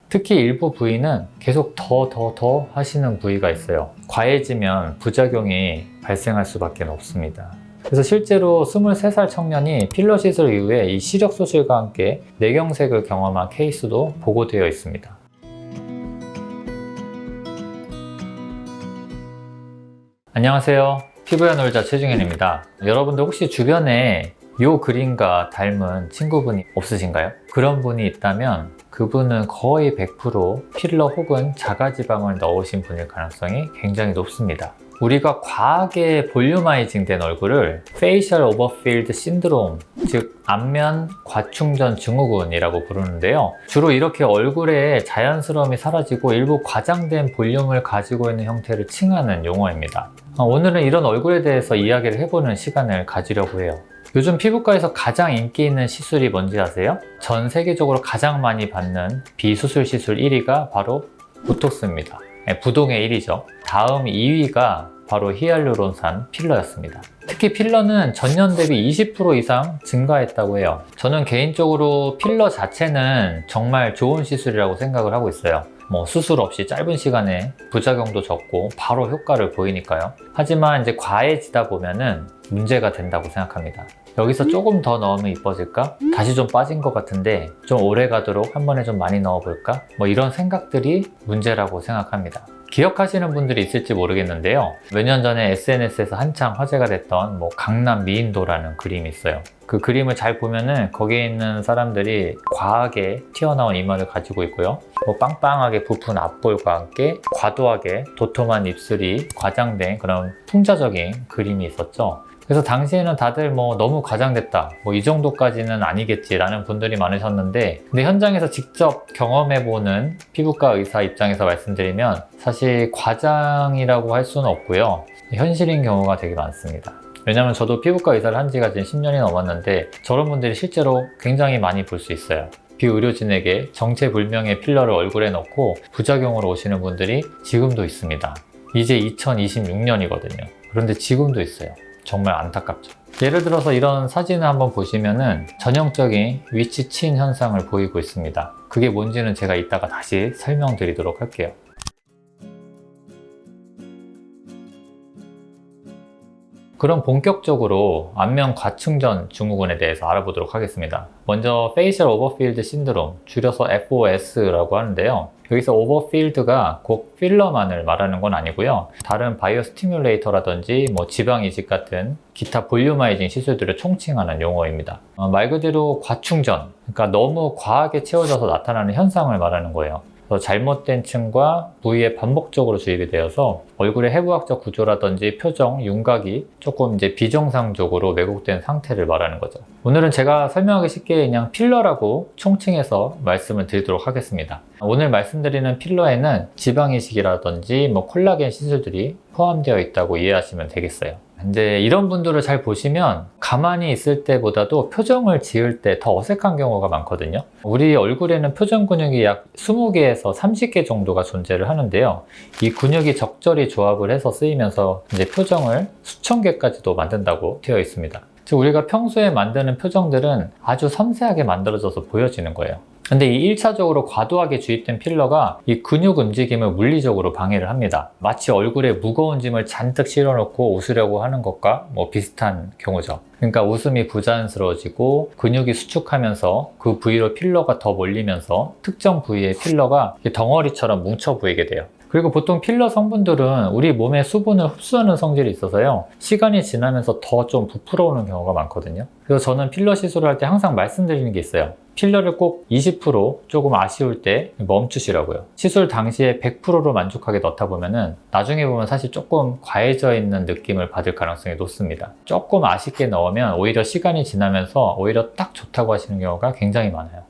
특히 일부 부위는 계속 더 하시는 부위가 있어요. 과해지면 부작용이 발생할 수밖에 없습니다. 그래서 실제로 23살 청년이 필러 시술 이후에 이 시력 소실과 함께 뇌경색을 경험한 케이스도 보고되어 있습니다. 안녕하세요. 피부야 놀자 최중현입니다. 여러분들 혹시 주변에 이 그림과 닮은 친구분이 없으신가요? 그런 분이 있다면 그분은 거의 100% 필러 혹은 자가지방을 넣으신 분일 가능성이 굉장히 높습니다. 우리가 과하게 볼륨아이징 된 얼굴을 페이셜 오버필드 신드롬, 즉 안면 과충전 증후군이라고 부르는데요. 주로 이렇게 얼굴에 자연스러움이 사라지고 일부 과장된 볼륨을 가지고 있는 형태를 칭하는 용어입니다. 오늘은 이런 얼굴에 대해서 이야기를 해보는 시간을 가지려고 해요. 요즘 피부과에서 가장 인기 있는 시술이 뭔지 아세요? 전 세계적으로 가장 많이 받는 비수술 시술 1위가 바로 보톡스입니다. 부동의 1위죠. 다음 2위가 바로 히알루론산 필러였습니다. 특히 필러는 전년 대비 20% 이상 증가했다고 해요. 저는 개인적으로 필러 자체는 정말 좋은 시술이라고 생각을 하고 있어요. 수술 없이 짧은 시간에 부작용도 적고 바로 효과를 보이니까요. 하지만 이제 과해지다 보면은 문제가 된다고 생각합니다. 여기서 조금 더 넣으면 이뻐질까? 다시 좀 빠진 것 같은데 좀 오래 가도록 한 번에 좀 많이 넣어볼까? 이런 생각들이 문제라고 생각합니다. 기억하시는 분들이 있을지 모르겠는데요. 몇 년 전에 SNS에서 한창 화제가 됐던 강남 미인도라는 그림이 있어요. 그 그림을 잘 보면은 거기에 있는 사람들이 과하게 튀어나온 이마를 가지고 있고요. 빵빵하게 부푼 앞볼과 함께 과도하게 도톰한 입술이 과장된 그런 풍자적인 그림이 있었죠. 그래서 당시에는 다들 너무 과장됐다, 이 정도까지는 아니겠지라는 분들이 많으셨는데, 근데 현장에서 직접 경험해보는 피부과 의사 입장에서 말씀드리면 사실 과장이라고 할 수는 없고요. 현실인 경우가 되게 많습니다. 왜냐면 저도 피부과 의사를 한 지가 지금 10년이 넘었는데 저런 분들이 실제로 굉장히 많이 볼 수 있어요. 비의료진에게 정체불명의 필러를 얼굴에 넣고 부작용으로 오시는 분들이 지금도 있습니다. 이제 2026년이거든요. 그런데 지금도 있어요. 정말 안타깝죠. 예를 들어서 이런 사진을 한번 보시면은 전형적인 위치친 현상을 보이고 있습니다. 그게 뭔지는 제가 이따가 다시 설명드리도록 할게요. 그럼 본격적으로 안면 과충전 증후군에 대해서 알아보도록 하겠습니다. 먼저 페이셜 오버필드 신드롬, 줄여서 FOS라고 하는데요. 여기서 오버필드가 꼭 필러만을 말하는 건 아니고요. 다른 바이오 스티뮬레이터라든지 지방 이식 같은 기타 볼륨아이징 시술들을 총칭하는 용어입니다. 말 그대로 과충전, 그러니까 너무 과하게 채워져서 나타나는 현상을 말하는 거예요. 잘못된 층과 부위에 반복적으로 주입이 되어서 얼굴의 해부학적 구조라든지 표정, 윤곽이 조금 비정상적으로 왜곡된 상태를 말하는 거죠. 오늘은 제가 설명하기 쉽게 그냥 필러라고 총칭해서 말씀을 드리도록 하겠습니다. 오늘 말씀드리는 필러에는 지방이식이라든지 콜라겐 시술들이 포함되어 있다고 이해하시면 되겠어요. 근데 이런 분들을 잘 보시면 가만히 있을 때보다도 표정을 지을 때 더 어색한 경우가 많거든요. 우리 얼굴에는 표정 근육이 약 20개에서 30개 정도가 존재를 하는데요. 이 근육이 적절히 조합을 해서 쓰이면서 표정을 수천 개까지도 만든다고 되어 있습니다. 즉 우리가 평소에 만드는 표정들은 아주 섬세하게 만들어져서 보여지는 거예요. 근데 이 1차적으로 과도하게 주입된 필러가 이 근육 움직임을 물리적으로 방해를 합니다. 마치 얼굴에 무거운 짐을 잔뜩 실어놓고 웃으려고 하는 것과 비슷한 경우죠. 그러니까 웃음이 부자연스러워지고 근육이 수축하면서 그 부위로 필러가 더 몰리면서 특정 부위의 필러가 덩어리처럼 뭉쳐 보이게 돼요. 그리고 보통 필러 성분들은 우리 몸의 수분을 흡수하는 성질이 있어서요. 시간이 지나면서 더 좀 부풀어 오는 경우가 많거든요. 그래서 저는 필러 시술을 할 때 항상 말씀드리는 게 있어요. 필러를 꼭 20% 조금 아쉬울 때 멈추시라고요. 시술 당시에 100%로 만족하게 넣다 보면은 나중에 보면 사실 조금 과해져 있는 느낌을 받을 가능성이 높습니다. 조금 아쉽게 넣으면 오히려 시간이 지나면서 오히려 딱 좋다고 하시는 경우가 굉장히 많아요.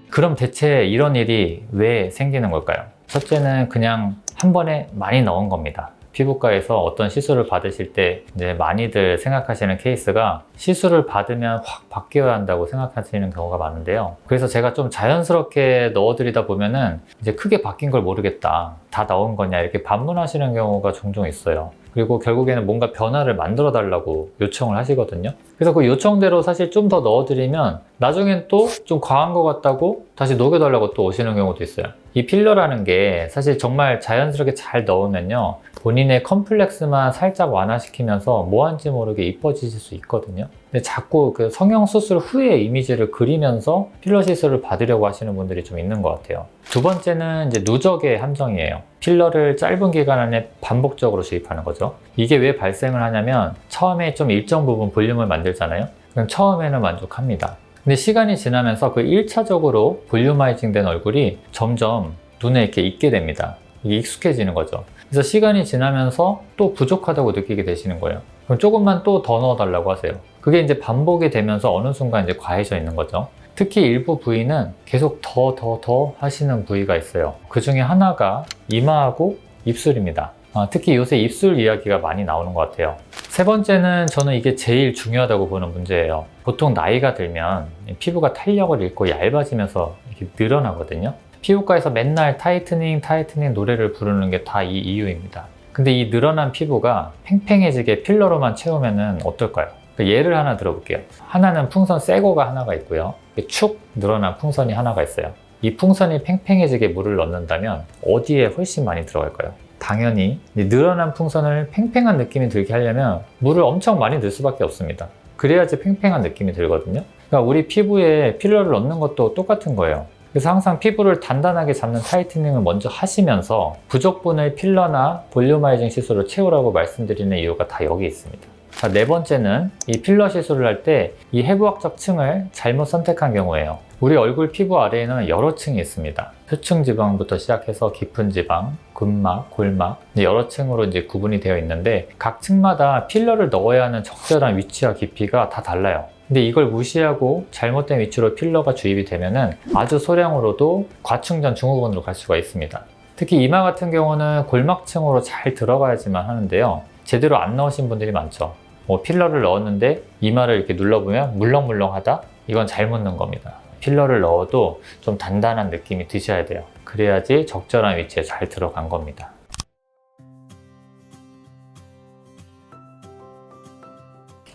그럼 대체 이런 일이 왜 생기는 걸까요? 첫째는 그냥 한 번에 많이 넣은 겁니다. 피부과에서 어떤 시술을 받으실 때 이제 많이들 생각하시는 케이스가 시술을 받으면 확 바뀌어야 한다고 생각하시는 경우가 많은데요. 그래서 제가 좀 자연스럽게 넣어드리다 보면은 이제 크게 바뀐 걸 모르겠다, 다 넣은 거냐 이렇게 반문하시는 경우가 종종 있어요. 그리고 결국에는 뭔가 변화를 만들어 달라고 요청을 하시거든요. 그래서 그 요청대로 사실 좀 더 넣어드리면 나중엔 또 좀 과한 것 같다고 다시 녹여달라고 또 오시는 경우도 있어요. 이 필러라는 게 사실 정말 자연스럽게 잘 넣으면요, 본인의 컴플렉스만 살짝 완화시키면서 뭐한지 모르게 이뻐지실 수 있거든요. 근데 자꾸 그 성형수술 후에 이미지를 그리면서 필러 시술을 받으려고 하시는 분들이 좀 있는 것 같아요. 두 번째는 이제 누적의 함정이에요. 필러를 짧은 기간 안에 반복적으로 주입하는 거죠. 이게 왜 발생을 하냐면 처음에 좀 일정 부분 볼륨을 만들잖아요. 그럼 처음에는 만족합니다. 근데 시간이 지나면서 그 1차적으로 볼륨화이징 된 얼굴이 점점 눈에 이렇게 익게 됩니다. 이게 익숙해지는 거죠. 그래서 시간이 지나면서 또 부족하다고 느끼게 되시는 거예요. 그럼 조금만 또 더 넣어달라고 하세요. 그게 이제 반복이 되면서 어느 순간 이제 과해져 있는 거죠. 특히 일부 부위는 계속 더 하시는 부위가 있어요. 그 중에 하나가 이마하고 입술입니다. 특히 요새 입술 이야기가 많이 나오는 것 같아요. 세 번째는 저는 이게 제일 중요하다고 보는 문제예요. 보통 나이가 들면 피부가 탄력을 잃고 얇아지면서 이렇게 늘어나거든요. 피부과에서 맨날 타이트닝 노래를 부르는 게 다 이 이유입니다. 근데 이 늘어난 피부가 팽팽해지게 필러로만 채우면 어떨까요? 예를 하나 들어볼게요. 하나는 풍선 새 거가 하나가 있고요. 축 늘어난 풍선이 하나가 있어요. 이 풍선이 팽팽해지게 물을 넣는다면 어디에 훨씬 많이 들어갈까요? 당연히 늘어난 풍선을 팽팽한 느낌이 들게 하려면 물을 엄청 많이 넣을 수밖에 없습니다. 그래야지 팽팽한 느낌이 들거든요. 그러니까 우리 피부에 필러를 넣는 것도 똑같은 거예요. 그래서 항상 피부를 단단하게 잡는 타이트닝을 먼저 하시면서 부족분을 필러나 볼륨화이징 시술로 채우라고 말씀드리는 이유가 다 여기 있습니다. 자, 네 번째는 이 필러 시술을 할 때 이 해부학적 층을 잘못 선택한 경우예요. 우리 얼굴 피부 아래에는 여러 층이 있습니다. 표층 지방부터 시작해서 깊은 지방, 근막, 골막 여러 층으로 이제 구분이 되어 있는데 각 층마다 필러를 넣어야 하는 적절한 위치와 깊이가 다 달라요. 근데 이걸 무시하고 잘못된 위치로 필러가 주입이 되면은 아주 소량으로도 과충전 증후군으로 갈 수가 있습니다. 특히 이마 같은 경우는 골막층으로 잘 들어가야지만 하는데요. 제대로 안 넣으신 분들이 많죠. 필러를 넣었는데 이마를 이렇게 눌러보면 물렁물렁하다? 이건 잘못 넣은 겁니다. 필러를 넣어도 좀 단단한 느낌이 드셔야 돼요. 그래야지 적절한 위치에 잘 들어간 겁니다.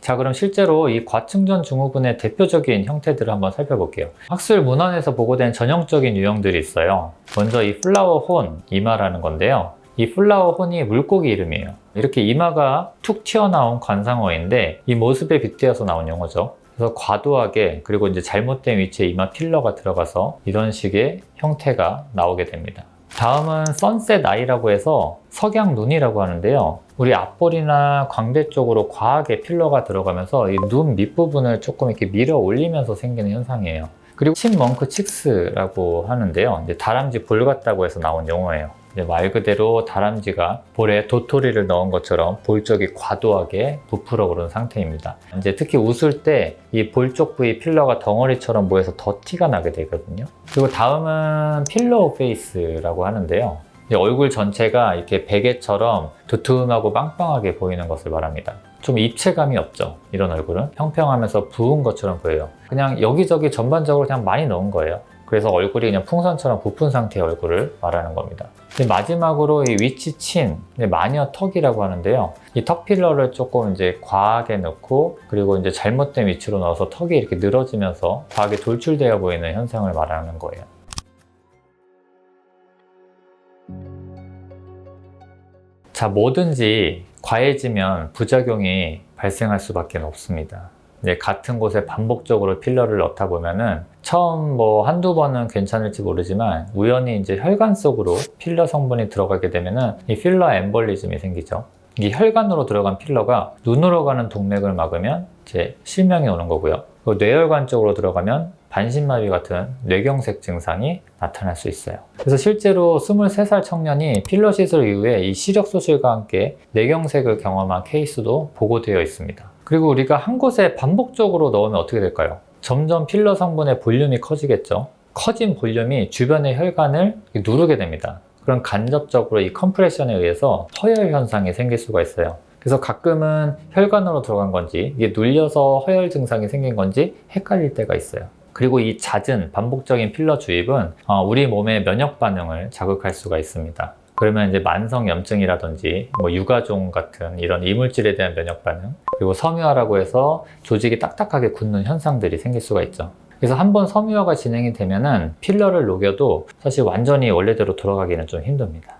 자, 그럼 실제로 이 과충전 증후군의 대표적인 형태들을 한번 살펴볼게요. 학술 문헌에서 보고된 전형적인 유형들이 있어요. 먼저 이 플라워 혼 이마라는 건데요. 이 플라워 혼이 물고기 이름이에요. 이렇게 이마가 툭 튀어나온 관상어인데 이 모습에 빗대어서 나온 용어죠. 그래서 과도하게 그리고 이제 잘못된 위치에 이마 필러가 들어가서 이런 식의 형태가 나오게 됩니다. 다음은 선셋 아이라고 해서 석양 눈이라고 하는데요. 우리 앞볼이나 광대 쪽으로 과하게 필러가 들어가면서 이 눈 밑부분을 조금 이렇게 밀어 올리면서 생기는 현상이에요. 그리고 침멍크 칙스라고 하는데요. 이제 다람쥐 볼 같다고 해서 나온 용어예요. 이제 말 그대로 다람쥐가 볼에 도토리를 넣은 것처럼 볼 쪽이 과도하게 부풀어 오른 상태입니다. 이제 특히 웃을 때 이 볼 쪽 부위 필러가 덩어리처럼 모여서 더 티가 나게 되거든요. 그리고 다음은 필러 페이스라고 하는데요. 얼굴 전체가 이렇게 베개처럼 두툼하고 빵빵하게 보이는 것을 말합니다. 좀 입체감이 없죠. 이런 얼굴은 평평하면서 부은 것처럼 보여요. 그냥 여기저기 전반적으로 그냥 많이 넣은 거예요. 그래서 얼굴이 그냥 풍선처럼 부푼 상태의 얼굴을 말하는 겁니다. 마지막으로 이 위치친 마녀 턱이라고 하는데요. 이 턱 필러를 조금 이제 과하게 넣고 그리고 이제 잘못된 위치로 넣어서 턱이 이렇게 늘어지면서 과하게 돌출되어 보이는 현상을 말하는 거예요. 자, 뭐든지 과해지면 부작용이 발생할 수밖에 없습니다. 같은 곳에 반복적으로 필러를 넣다 보면은 처음 한두 번은 괜찮을지 모르지만 우연히 이제 혈관 속으로 필러 성분이 들어가게 되면은 이 필러 엠볼리즘이 생기죠. 이 혈관으로 들어간 필러가 눈으로 가는 동맥을 막으면 이제 실명이 오는 거고요. 뇌혈관 쪽으로 들어가면 반신마비 같은 뇌경색 증상이 나타날 수 있어요. 그래서 실제로 23살 청년이 필러 시술 이후에 이 시력 소실과 함께 뇌경색을 경험한 케이스도 보고되어 있습니다. 그리고 우리가 한 곳에 반복적으로 넣으면 어떻게 될까요? 점점 필러 성분의 볼륨이 커지겠죠. 커진 볼륨이 주변의 혈관을 누르게 됩니다. 그럼 간접적으로 이 컴프레션에 의해서 허열 현상이 생길 수가 있어요. 그래서 가끔은 혈관으로 들어간 건지 이게 눌려서 허열 증상이 생긴 건지 헷갈릴 때가 있어요. 그리고 이 잦은 반복적인 필러 주입은 우리 몸의 면역 반응을 자극할 수가 있습니다. 그러면 이제 만성염증이라든지 뭐 유가종 같은 이런 이물질에 대한 면역 반응, 그리고 섬유화라고 해서 조직이 딱딱하게 굳는 현상들이 생길 수가 있죠. 그래서 한번 섬유화가 진행이 되면은 필러를 녹여도 사실 완전히 원래대로 돌아가기는 좀 힘듭니다.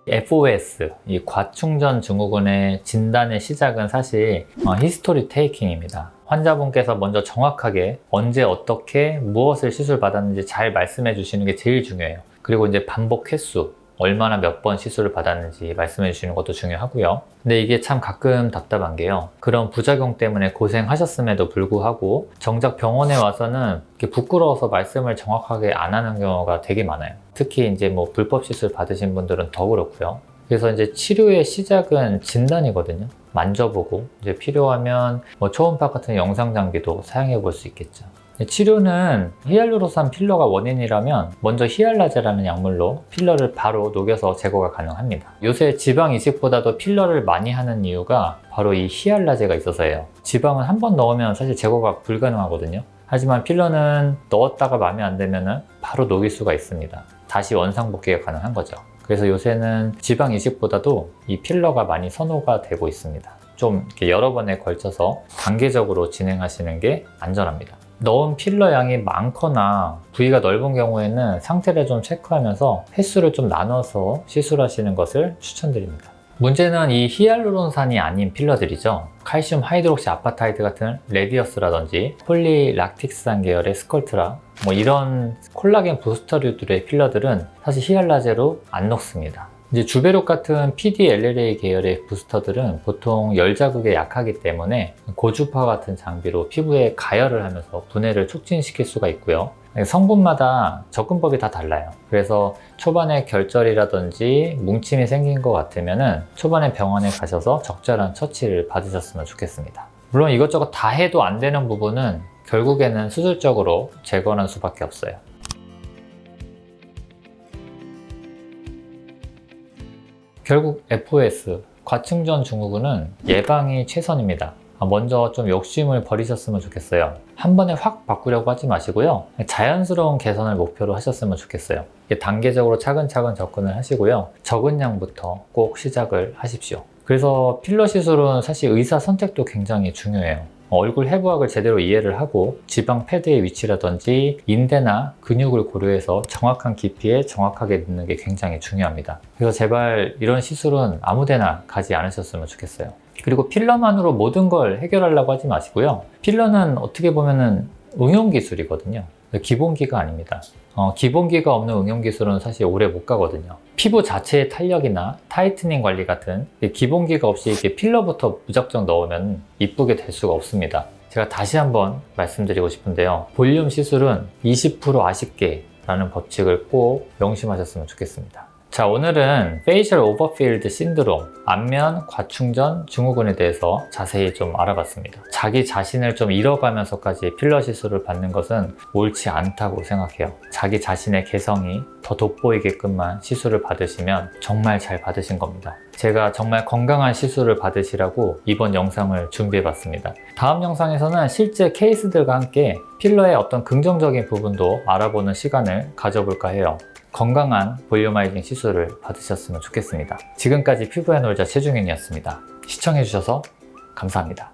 FOS, 이 과충전 증후군의 진단의 시작은 사실 히스토리 테이킹입니다. 환자분께서 먼저 정확하게 언제 어떻게 무엇을 시술 받았는지 잘 말씀해 주시는 게 제일 중요해요. 그리고 이제 반복 횟수, 얼마나 몇 번 시술을 받았는지 말씀해 주시는 것도 중요하고요. 근데 이게 참 가끔 답답한 게요. 그런 부작용 때문에 고생하셨음에도 불구하고 정작 병원에 와서는 이렇게 부끄러워서 말씀을 정확하게 안 하는 경우가 되게 많아요. 특히 이제 뭐 불법 시술 받으신 분들은 더 그렇고요. 그래서 이제 치료의 시작은 진단이거든요. 만져보고 이제 필요하면 뭐 초음파 같은 영상 장비도 사용해 볼 수 있겠죠. 치료는 히알루로산 필러가 원인이라면 먼저 히알라제라는 약물로 필러를 바로 녹여서 제거가 가능합니다. 요새 지방 이식보다도 필러를 많이 하는 이유가 바로 이 히알라제가 있어서예요. 지방은 한 번 넣으면 사실 제거가 불가능하거든요. 하지만 필러는 넣었다가 마음에 안 들면 바로 녹일 수가 있습니다. 다시 원상복귀가 가능한 거죠. 그래서 요새는 지방 이식보다도 이 필러가 많이 선호가 되고 있습니다. 좀 이렇게 여러 번에 걸쳐서 단계적으로 진행하시는 게 안전합니다. 넣은 필러 양이 많거나 부위가 넓은 경우에는 상태를 좀 체크하면서 횟수를 좀 나눠서 시술하시는 것을 추천드립니다. 문제는 이 히알루론산이 아닌 필러들이죠. 칼슘 하이드록시 아파타이드 같은 레디어스라든지 폴리락틱산 계열의 스컬트라, 뭐 이런 콜라겐 부스터류들의 필러들은 사실 히알라제로 안 녹습니다. 이제 주베록 같은 PDLLA 계열의 부스터들은 보통 열 자극에 약하기 때문에 고주파 같은 장비로 피부에 가열을 하면서 분해를 촉진시킬 수가 있고요. 성분마다 접근법이 다 달라요. 그래서 초반에 결절이라든지 뭉침이 생긴 것 같으면 초반에 병원에 가셔서 적절한 처치를 받으셨으면 좋겠습니다. 물론 이것저것 다 해도 안 되는 부분은 결국에는 수술적으로 제거하는 수밖에 없어요. 결국 FOS, 과충전 증후군은 예방이 최선입니다. 먼저 좀 욕심을 버리셨으면 좋겠어요. 한 번에 확 바꾸려고 하지 마시고요. 자연스러운 개선을 목표로 하셨으면 좋겠어요. 단계적으로 차근차근 접근을 하시고요. 적은 양부터 꼭 시작을 하십시오. 그래서 필러 시술은 사실 의사 선택도 굉장히 중요해요. 얼굴 해부학을 제대로 이해를 하고 지방 패드의 위치라든지 인대나 근육을 고려해서 정확한 깊이에 정확하게 넣는 게 굉장히 중요합니다. 그래서 제발 이런 시술은 아무데나 가지 않으셨으면 좋겠어요. 그리고 필러만으로 모든 걸 해결하려고 하지 마시고요. 필러는 어떻게 보면은 응용기술이거든요. 기본기가 아닙니다. 기본기가 없는 응용기술은 사실 오래 못 가거든요. 피부 자체의 탄력이나 타이트닝 관리 같은 기본기가 없이 이렇게 필러부터 무작정 넣으면 이쁘게 될 수가 없습니다. 제가 다시 한번 말씀드리고 싶은데요. 볼륨 시술은 20% 아쉽게 라는 법칙을 꼭 명심하셨으면 좋겠습니다. 자, 오늘은 페이셜 오버필드 신드롬, 안면 과충전 증후군에 대해서 자세히 좀 알아봤습니다. 자기 자신을 좀 잃어가면서까지 필러 시술을 받는 것은 옳지 않다고 생각해요. 자기 자신의 개성이 더 돋보이게끔만 시술을 받으시면 정말 잘 받으신 겁니다. 제가 정말 건강한 시술을 받으시라고 이번 영상을 준비해봤습니다. 다음 영상에서는 실제 케이스들과 함께 필러의 어떤 긍정적인 부분도 알아보는 시간을 가져볼까 해요. 건강한 볼륨아이징 시술을 받으셨으면 좋겠습니다. 지금까지 피부에 놀자 최중현이었습니다. 시청해주셔서 감사합니다.